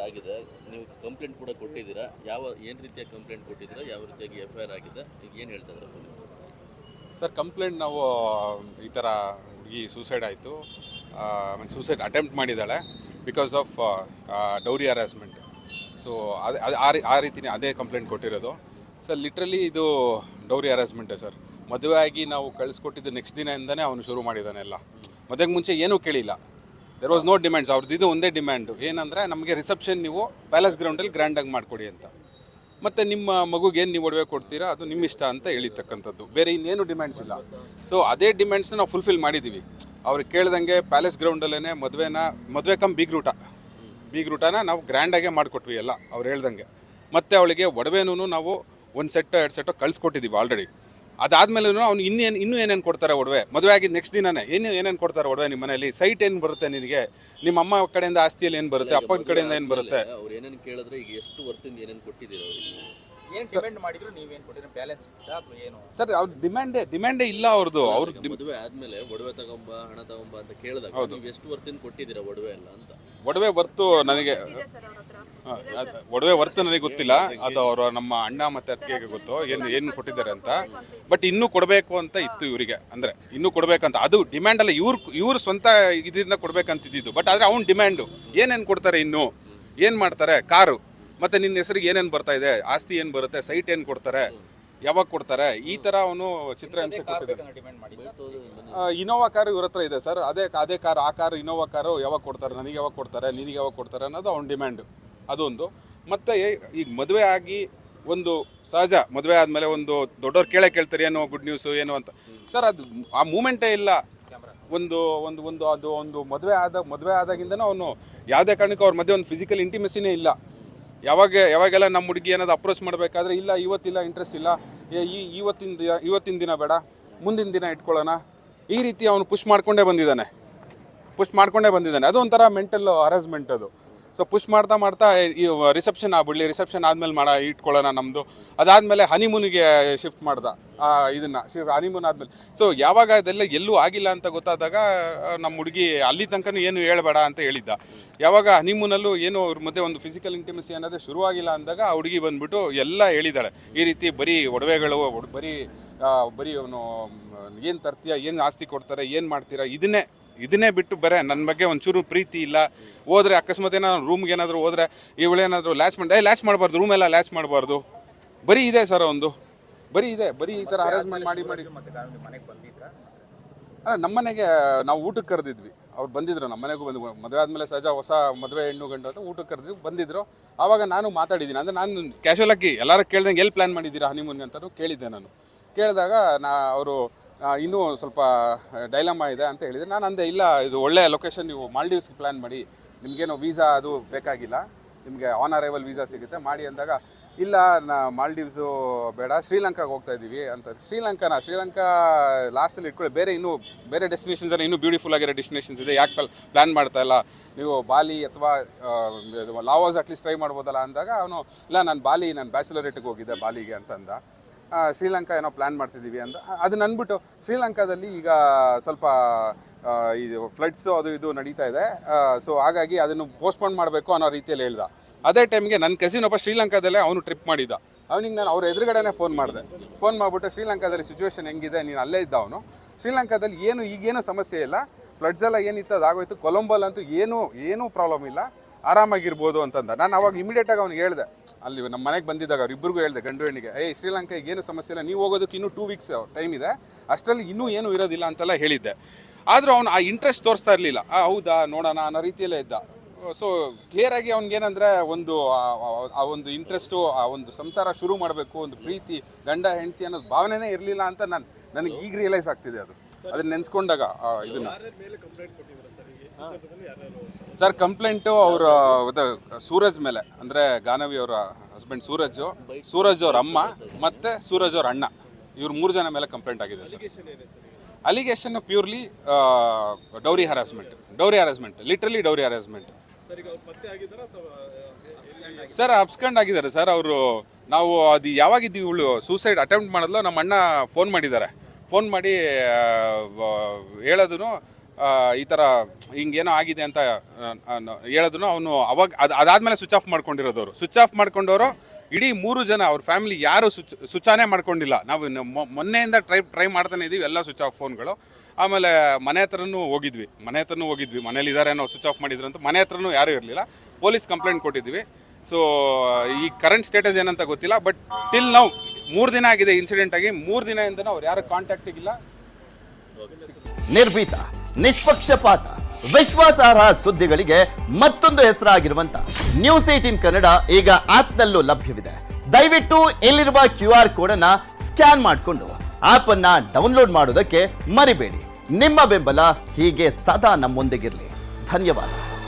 ಆಗಿದೆ. ನೀವು ಕಂಪ್ಲೇಂಟ್ ಕೂಡ ಕೊಟ್ಟಿದ್ದೀರಾ. ಏನು ರೀತಿಯ ಕಂಪ್ಲೇಂಟ್ ಕೊಟ್ಟಿದ್ದೀರಾ, ಯಾವ ರೀತಿಯಾಗಿ FIR ಆಗಿದೆ, ಈಗ ಏನು ಹೇಳ್ತಾ ಇದ್ದಾರೆ ಪೊಲೀಸರು? ಸರ್ ಕಂಪ್ಲೇಂಟ್ ನಾವು ಈ ಥರ ಹುಡುಗಿ ಸೂಸೈಡ್ ಆಯಿತು, ಸೂಸೈಡ್ ಅಟೆಂಪ್ಟ್ ಮಾಡಿದ್ದಾಳೆ because of dowry harassment. So ಆ ರೀತಿನೇ ಅದೇ ಕಂಪ್ಲೇಂಟ್ ಕೊಟ್ಟಿರೋದು. ಸರ್ ಲಿಟ್ರಲಿ ಇದು ಡೌರಿ ಹರಾಸ್ಮೆಂಟೇ ಸರ್. ಮದುವೆ ಆಗಿ ನಾವು ಕಳಿಸ್ಕೊಟ್ಟಿದ್ದು ನೆಕ್ಸ್ಟ್ ದಿನದಿಂದನೇ ಅವನು ಶುರು ಮಾಡಿದ್ದಾನೆ ಎಲ್ಲ. ಮದುವೆಗೆ ಮುಂಚೆ ಏನೂ ಕೇಳಿಲ್ಲ. There was no demands. ಅವ್ರದ್ದು ಇದು ಒಂದೇ ಡಿಮ್ಯಾಂಡು ಏನಂದರೆ, ನಮಗೆ ರಿಸೆಪ್ಷನ್ ನೀವು ಪ್ಯಾಲೇಸ್ ಗ್ರೌಂಡಲ್ಲಿ ಗ್ರ್ಯಾಂಡಾಗಿ ಮಾಡಿಕೊಡಿ ಅಂತ, ಮತ್ತು ನಿಮ್ಮ ಮಗುಗೆ ಏನು ನೀವು ಒಡವೆ ಕೊಡ್ತೀರಾ ಅದು ನಿಮ್ಮ ಇಷ್ಟ ಅಂತ ಹೇಳಿರ್ತಕ್ಕಂಥದ್ದು. ಬೇರೆ ಇನ್ನೇನು ಡಿಮ್ಯಾಂಡ್ಸ್ ಇಲ್ಲ. ಸೊ ಅದೇ ಡಿಮ್ಯಾಂಡ್ಸ್ನ ನಾವು ಫುಲ್ಫಿಲ್ ಮಾಡಿದ್ದೀವಿ. ಅವ್ರಿಗೆ ಕೇಳ್ದಂಗೆ ಪ್ಯಾಲೇಸ್ ಗ್ರೌಂಡಲ್ಲೇ ಮದುವೆ ಕಮ್ ಬೀಗ್ ರೂಟನ ನಾವು ಗ್ರ್ಯಾಂಡಾಗೆ ಮಾಡಿಕೊಟ್ವಿ ಎಲ್ಲ ಅವ್ರು ಹೇಳ್ದಂಗೆ. ಮತ್ತು ಅವಳಿಗೆ ಒಡವೆನೂ ನಾವು 1 ಸೆಟ್ 2 ಸೆಟ್ಟು ಕಳಿಸ್ಕೊಟ್ಟಿದ್ದೀವಿ ಆಲ್ರೆಡಿ. ಅದಾದಮೇಲೆ ಅವ್ನು ಇನ್ನೂ ಏನೇನು ಕೊಡ್ತಾರೆ ಒಡವೆ, ಮದುವೆ ಆಗಿದ್ದು ನೆಕ್ಸ್ಟ್ ದಿನನೇ ಏನೇನು ಕೊಡ್ತಾರೆ ಒಡವೆ ನಿಮ್ಮ ಮನೆಯಲ್ಲಿ, ಸೈಟ್ ಏನು ಬರುತ್ತೆ ನಿನಗೆ, ನಿಮ್ಮ ಅಮ್ಮ ಕಡೆಯಿಂದ ಆಸ್ತಿಯಲ್ಲಿ ಏನು ಬರುತ್ತೆ, ಅಪ್ಪನ ಕಡೆಯಿಂದ ಏನು ಬರುತ್ತೆ. ಅವ್ರು ಏನೇನು ಕೇಳಿದ್ರೆ ಈಗ ಎಷ್ಟು ವರ್ತಿಂದ ಏನೇನು ಕೊಟ್ಟಿದ್ದೀರಾ ಅವರಿಗೆ? ಏನು ಡಿಮ್ಯಾಂಡ್ ಮಾಡಿದ್ರು ನೀವೇನು ಕೊಟ್ಟಿದ್ರೆ ಬ್ಯಾಲೆನ್ಸ್ ಅಥವಾ ಏನು? ಸರ್ ಅವ್ರ ಡಿಮ್ಯಾಂಡೇ ಇಲ್ಲ ಅವ್ರದ್ದು. ಮದುವೆ ಆದಮೇಲೆ ಒಡವೆ ತಗೊಂಬ, ಹಣ ತಗೊಂಬ ಅಂತ ಕೇಳಿದಾಗ ನೀವು ಎಷ್ಟು ವರ್ತಿಂದ ಕೊಟ್ಟಿದ್ದೀರಾ ಒಡವೆ ಎಲ್ಲ ಅಂತ? ಒಡವೆ ವರ್ತು ನನಗೆ ಗೊತ್ತಿಲ್ಲ. ಅದು ಅವರು ನಮ್ಮ ಅಣ್ಣ ಮತ್ತು ಅತ್ತಿಗೆಗೆ ಗೊತ್ತು ಏನು ಕೊಟ್ಟಿದ್ದಾರೆ ಅಂತ. ಬಟ್ ಇನ್ನೂ ಕೊಡಬೇಕು ಅಂತ ಇತ್ತು ಇವರಿಗೆ, ಅಂದರೆ ಇನ್ನೂ ಕೊಡಬೇಕಂತ. ಅದು ಡಿಮ್ಯಾಂಡಲ್ಲ, ಇವ್ರು ಸ್ವಂತ ಇದರಿಂದ ಕೊಡಬೇಕಂತಿದ್ದು. ಬಟ್ ಆದರೆ ಅವ್ನ ಡಿಮ್ಯಾಂಡು ಏನೇನು ಕೊಡ್ತಾರೆ, ಇನ್ನೂ ಏನು ಮಾಡ್ತಾರೆ, ಕಾರು ಮತ್ತು ನಿನ್ನ ಹೆಸರಿಗೆ ಏನೇನು ಬರ್ತಾ ಇದೆ, ಆಸ್ತಿ ಏನು ಬರುತ್ತೆ, ಸೈಟ್ ಏನು ಕೊಡ್ತಾರೆ, ಯಾವಾಗ ಕೊಡ್ತಾರೆ, ಈ ಥರ ಅವನು ಚಿತ್ರಹಿಂಸೆ ಕೊಟ್ಟಿದ್ದಾರೆ. ಇನೋವಾ ಕಾರು ಇವ್ರ ಹತ್ರ ಇದೆ ಸರ್. ಅದೇ ಕಾರು, ಆ ಕಾರು ಇನೋವಾ ಕಾರು ಯಾವಾಗ ಕೊಡ್ತಾರೆ, ನನಗೆ ಯಾವಾಗ ಕೊಡ್ತಾರೆ, ನಿನಗೆ ಯಾವಾಗ ಕೊಡ್ತಾರೆ ಅನ್ನೋದು ಅವ್ನ ಡಿಮ್ಯಾಂಡು. ಅದೊಂದು. ಮತ್ತು ಈಗ ಮದುವೆ ಆಗಿ ಒಂದು ಸಹಜ ಮದುವೆ ಆದಮೇಲೆ ಒಂದು ದೊಡ್ಡವ್ರು ಕೇಳ್ತಾರೆ ಏನೋ ಗುಡ್ ನ್ಯೂಸು ಏನು ಅಂತ. ಸರ್ ಅದು ಆ ಮೂಮೆಂಟೇ ಇಲ್ಲ. ಒಂದು ಮದುವೆ ಆದಾಗಿಂದನೂ ಅವನು ಯಾವುದೇ ಕಾರಣಕ್ಕೂ ಅವ್ರ ಮಧ್ಯೆ ಒಂದು ಫಿಸಿಕಲ್ ಇಂಟಿಮೆಸಿನೇ ಇಲ್ಲ. ಯಾವಾಗೆಲ್ಲ ನಮ್ಮ ಹುಡುಗಿ ಏನಾದ್ರು ಅಪ್ರೋಚ್ ಮಾಡಬೇಕಾದ್ರೆ ಇಲ್ಲ ಇವತ್ತಿಲ್ಲ, ಇಂಟ್ರೆಸ್ಟ್ ಇಲ್ಲ, ಇವತ್ತಿನ ದಿನ ಬೇಡ, ಮುಂದಿನ ದಿನ ಇಟ್ಕೊಳ್ಳೋಣ, ಈ ರೀತಿ ಅವನು ಪುಷ್ ಮಾಡ್ಕೊಂಡೇ ಬಂದಿದ್ದಾನೆ. ಅದು ಒಂಥರ ಮೆಂಟಲ್ ಹರಾಸ್ಮೆಂಟ್ ಅದು. ಸೊ ಪುಷ್ ಮಾಡ್ತಾ ಈ ರಿಸೆಪ್ಷನ್ ರಿಸೆಪ್ಷನ್ ಆದಮೇಲೆ ಇಟ್ಕೊಳ್ಳೋಣ ನಮ್ಮದು. ಅದಾದಮೇಲೆ ಹನಿಮೂನಿಗೆ ಶಿಫ್ಟ್ ಮಾಡ್ದ ಹನಿಮೂನ್ ಆದಮೇಲೆ. ಸೊ ಯಾವಾಗ ಅದೆಲ್ಲ ಎಲ್ಲೂ ಆಗಿಲ್ಲ ಅಂತ ಗೊತ್ತಾದಾಗ ನಮ್ಮ ಹುಡುಗಿ ಅಲ್ಲಿ ತನಕ ಏನು ಹೇಳಬೇಡ ಅಂತ ಹೇಳಿದ್ದ. ಯಾವಾಗ ಹನಿಮೂನಲ್ಲೂ ಏನು ಅವ್ರ ಮಧ್ಯೆ ಒಂದು ಫಿಸಿಕಲ್ ಇಂಟಿಮೆಸಿ ಅನ್ನೋದೇ ಶುರುವಾಗಿಲ್ಲ ಅಂದಾಗ ಆ ಹುಡುಗಿ ಬಂದ್ಬಿಟ್ಟು ಎಲ್ಲ ಹೇಳಿದ್ದಾಳೆ. ಈ ರೀತಿ ಬರೀ ಒಡವೆಗಳು, ಬರೀ ಅವನು ಏನು ತರ್ತೀಯ, ಏನು ಆಸ್ತಿ ಕೊಡ್ತಾರೆ, ಏನು ಮಾಡ್ತೀರಾ, ಇದನ್ನೇ ಬಿಟ್ಟು ಬರೇ ನನ್ನ ಬಗ್ಗೆ ಒಂಚೂರು ಪ್ರೀತಿ ಇಲ್ಲ. ಹೋದರೆ ಅಕಸ್ಮಾತ್ ಏನಾದ್ರು ರೂಮ್ಗೆ ಏನಾದರೂ ಹೋದರೆ ಇವಳೇನಾದರೂ ಲ್ಯಾಚ್ ಮಾಡಬಾರ್ದು, ರೂಮೆಲ್ಲ ಲ್ಯಾಚ್ ಮಾಡಬಾರ್ದು. ಬರೀ ಇದೆ ಸರ್ ಒಂದು, ಬರೀ ಈ ಥರ ಅರೇಂಜ್ಮೆಂಟ್ ಮಾಡಿ ನಮ್ಮ ಮನೆಗೆ ನಾವು ಊಟಕ್ಕೆ ಕರೆದಿದ್ವಿ. ಅವ್ರು ಬಂದಿದ್ರು, ನಮ್ಮ ಮನೆಗೂ ಬಂದು ಮದುವೆ ಆದಮೇಲೆ ಸಹಜ ಹೊಸ ಮದುವೆ ಹೆಣ್ಣು ಗಂಡು ಅಂತ ಊಟಕ್ಕೆ ಕರೆದಿದ್ವಿ, ಬಂದಿದ್ರು. ಆವಾಗ ನಾನು ಮಾತಾಡಿದ್ದೀನಿ. ಅಂದರೆ ನಾನು ಕ್ಯಾಶುವಲಾಗಿ ಎಲ್ಲರೂ ಕೇಳ್ದಂಗೆ ಎಲ್ಲಿ ಪ್ಲ್ಯಾನ್ ಮಾಡಿದ್ದೀರಾ ಹನಿಮೂನ್ಗೆ ಅಂತಲೂ ಕೇಳಿದ್ದೆ. ನಾನು ಕೇಳಿದಾಗ ಅವರು ಇನ್ನೂ ಸ್ವಲ್ಪ ಡೈಲಮಾ ಇದೆ ಅಂತ ಹೇಳಿದರೆ ನಾನು ಅಂದೆ, ಇಲ್ಲ ಇದು ಒಳ್ಳೆಯ ಲೊಕೇಶನ್, ನೀವು ಮಾಲ್ಡೀವ್ಸ್ಗೆ ಪ್ಲ್ಯಾನ್ ಮಾಡಿ, ನಿಮಗೇನೋ ವೀಸಾ ಅದು ಬೇಕಾಗಿಲ್ಲ, ನಿಮಗೆ ಆನ್ ಅರೈವಲ್ ವೀಸಾ ಸಿಗುತ್ತೆ ಮಾಡಿ ಅಂದಾಗ, ಇಲ್ಲ ಮಾಲ್ಡೀವ್ಸು ಬೇಡ, ಶ್ರೀಲಂಕಾಗೆ ಹೋಗ್ತಾ ಇದ್ದೀವಿ ಅಂತ. ಶ್ರೀಲಂಕಾ ಲಾಸ್ಟಲ್ಲಿ ಇಟ್ಕೊಳ್ಳಿ, ಬೇರೆ ಡೆಸ್ಟಿನೇಷನ್ಸಲ್ಲಿ ಇನ್ನೂ ಬ್ಯೂಟಿಫುಲ್ ಆಗಿರೋ ಡೆಸ್ಟಿನೇಷನ್ಸ್ ಇದೆ, ಯಾಕೆ ಪ್ಲ್ಯಾನ್ ಮಾಡ್ತಾ ಇಲ್ಲ ನೀವು, ಬಾಲಿ ಅಥವಾ ಲಾವೋಸ್ ಅಟ್ಲೀಸ್ಟ್ ಟ್ರೈ ಮಾಡ್ಬೋದಲ್ಲ ಅಂದಾಗ ಅವನು, ಇಲ್ಲ ನಾನು ಬ್ಯಾಚುಲರೇಟಿಗೆ ಹೋಗಿದ್ದೆ ಬಾಲಿಗೆ ಅಂತಂದ. ಶ್ರೀಲಂಕಾ ಏನೋ ಪ್ಲ್ಯಾನ್ ಮಾಡ್ತಿದ್ದೀವಿ ಅಂತ ಅದನ್ನ ಅಂದ್ಬಿಟ್ಟು, ಶ್ರೀಲಂಕಾದಲ್ಲಿ ಈಗ ಸ್ವಲ್ಪ ಇದು ಫ್ಲಡ್ಸು ಅದು ಇದು ನಡೀತಾ ಇದೆ, ಸೊ ಹಾಗಾಗಿ ಅದನ್ನು ಪೋಸ್ಟ್ಪೋನ್ ಮಾಡಬೇಕು ಅನ್ನೋ ರೀತಿಯಲ್ಲಿ ಹೇಳ್ದ. ಅದೇ ಟೈಮ್ಗೆ ನನ್ನ ಕಸಿನ್ ಒಬ್ಬ ಶ್ರೀಲಂಕಾದಲ್ಲೇ ಅವನು ಟ್ರಿಪ್ ಮಾಡಿದ್ದ. ಅವನಿಗೆ ನಾನು ಅವ್ರ ಎದುರುಗಡೆನೇ ಫೋನ್ ಮಾಡಿಬಿಟ್ಟು ಶ್ರೀಲಂಕಾದಲ್ಲಿ ಸಿಚುವೇಶನ್ ಹೆಂಗಿದೆ, ನೀನು ಅಲ್ಲೇ ಇದ್ದ ಅವನು, ಶ್ರೀಲಂಕಾದಲ್ಲಿ ಈಗೇನು ಸಮಸ್ಯೆ ಇಲ್ಲ, ಫ್ಲಡ್ಸ್ ಎಲ್ಲ ಏನಿತ್ತು ಅದಾಗೋಯ್ತು, ಕೊಲಂಬೋಲಂತೂ ಏನೂ ಪ್ರಾಬ್ಲಮ್ ಇಲ್ಲ, ಆರಾಮಾಗಿರ್ಬೋದು ಅಂತಂದ. ನಾನು ಅವಾಗ ಇಮಿಡಿಯೇಟಾಗಿ ಅವ್ನಿಗೆ ಹೇಳಿದೆ, ಅಲ್ಲಿ ನಮ್ಮ ಮನೆಗೆ ಬಂದಿದ್ದಾಗ ಅವ್ರಿಬ್ಬರಿಗೂ ಹೇಳಿದೆ, ಗಂಡು ಹೆಣ್ಣಿಗೆ, ಶ್ರೀಲಂಕಾಗೆ ಏನು ಸಮಸ್ಯೆ ಇಲ್ಲ, ನೀವು ಹೋಗೋದಕ್ಕೆ ಇನ್ನೂ 2 ವೀಕ್ಸ್ ಟೈಮ್ ಇದೆ, ಅಷ್ಟರಲ್ಲಿ ಇನ್ನೂ ಏನೂ ಇರೋದಿಲ್ಲ ಅಂತೆಲ್ಲ ಹೇಳಿದ್ದೆ. ಆದರೂ ಅವನು ಆ ಇಂಟ್ರೆಸ್ಟ್ ತೋರಿಸ್ತಾ ಇರಲಿಲ್ಲ. ಹೌದಾ ನೋಡೋಣ ಅನ್ನೋ ರೀತಿಯಲ್ಲೇ ಇದ್ದ. ಸೊ ಕ್ಲಿಯರಾಗಿ ಅವ್ನಿಗೇನಂದರೆ ಒಂದು ಇಂಟ್ರೆಸ್ಟು, ಆ ಒಂದು ಸಂಸಾರ ಶುರು ಮಾಡಬೇಕು, ಒಂದು ಪ್ರೀತಿ, ಗಂಡ ಹೆಂಡತಿ ಅನ್ನೋದು ಭಾವನೆನೇ ಇರಲಿಲ್ಲ ಅಂತ ನನಗೆ ಈಗ ರಿಯಲೈಸ್ ಆಗ್ತಿದೆ. ಅದನ್ನ ನೆನೆಸ್ಕೊಂಡಾಗ ಇದನ್ನು ಸರ್ ಕಂಪ್ಲೇಂಟು ಅವರು ಸೂರಜ್ ಮೇಲೆ, ಅಂದರೆ ಗಾನವಿ ಅವರ ಹಸ್ಬೆಂಡ್ ಸೂರಜ್ ಅವ್ರ ಅಮ್ಮ ಮತ್ತು ಸೂರಜ್ ಅವ್ರ ಅಣ್ಣ, ಇವ್ರು 3 ಜನ ಮೇಲೆ ಕಂಪ್ಲೇಂಟ್ ಆಗಿದೆ sir. Allegation purely dowry harassment, literally dowry harassment. Sir abscond ಆಗಿದ್ದಾರೆ ಸರ್ ಅವರು. ನಾವು ಅದು ಯಾವಾಗಿದ್ದೀವಿ, ಇವಳು ಸೂಸೈಡ್ ಅಟೆಂಪ್ಟ್ ಮಾಡಿದ್ಲು, ನಮ್ಮ ಅಣ್ಣ ಫೋನ್ ಮಾಡಿ ಹೇಳೋದು, ಈ ಥರ ಹಿಂಗೇನೋ ಆಗಿದೆ ಅಂತ ಹೇಳಿದ್ರು. ಅವನು ಅವಾಗ ಅದಾದಮೇಲೆ ಸ್ವಿಚ್ ಆಫ್ ಮಾಡ್ಕೊಂಡಿರೋದವರು. ಸ್ವಿಚ್ ಆಫ್ ಮಾಡ್ಕೊಂಡವರು ಇಡೀ 3 ಜನ ಅವ್ರ ಫ್ಯಾಮಿಲಿ ಯಾರು ಸ್ವಿಚಾನೇ ಮಾಡ್ಕೊಂಡಿಲ್ಲ. ನಾವು ಮೊನ್ನೆಯಿಂದ ಟ್ರೈ ಮಾಡ್ತಾನೆ ಇದ್ದೀವಿ, ಎಲ್ಲ ಸ್ವಿಚ್ ಆಫ್ ಫೋನ್ಗಳು. ಆಮೇಲೆ ಮನೆ ಹತ್ರನೂ ಹೋಗಿದ್ವಿ, ಮನೇಲಿ ಇದಾರೇನೋ ಸ್ವಿಚ್ ಆಫ್ ಮಾಡಿದ್ರು ಅಂತ. ಮನೆ ಹತ್ರನೂ ಯಾರೂ ಇರಲಿಲ್ಲ. ಪೊಲೀಸ್ ಕಂಪ್ಲೇಂಟ್ ಕೊಟ್ಟಿದ್ವಿ. ಸೊ ಈ ಕರೆಂಟ್ ಸ್ಟೇಟಸ್ ಏನಂತ ಗೊತ್ತಿಲ್ಲ. ಬಟ್ ಟಿಲ್ ನಾವು 3 ದಿನ ಆಗಿದೆ ಇನ್ಸಿಡೆಂಟ್ ಆಗಿ. 3 ದಿನದಿಂದ ಅವ್ರು ಯಾರು ಕಾಂಟ್ಯಾಕ್ಟಿಗಿಲ್ಲ. ನಿರ್ಭೀತ, ನಿಷ್ಪಕ್ಷಪಾತ, ವಿಶ್ವಾಸಾರ್ಹ ಸುದ್ದಿಗಳಿಗೆ ಮತ್ತೊಂದು ಹೆಸರಾಗಿರುವಂತ ನ್ಯೂಸ್ 18 ಕನ್ನಡ ಈಗ ಆಪ್ನಲ್ಲೂ ಲಭ್ಯವಿದೆ. ದಯವಿಟ್ಟು ಇಲ್ಲಿರುವ QR ಕೋಡ್ ಅನ್ನ ಸ್ಕ್ಯಾನ್ ಮಾಡಿಕೊಂಡು ಆಪ್ ಅನ್ನ ಡೌನ್ಲೋಡ್ ಮಾಡೋದಕ್ಕೆ ಮರಿಬೇಡಿ. ನಿಮ್ಮ ಬೆಂಬಲ ಹೀಗೆ ಸದಾ ನಮ್ಮೊಂದಿಗಿರಲಿ. ಧನ್ಯವಾದ.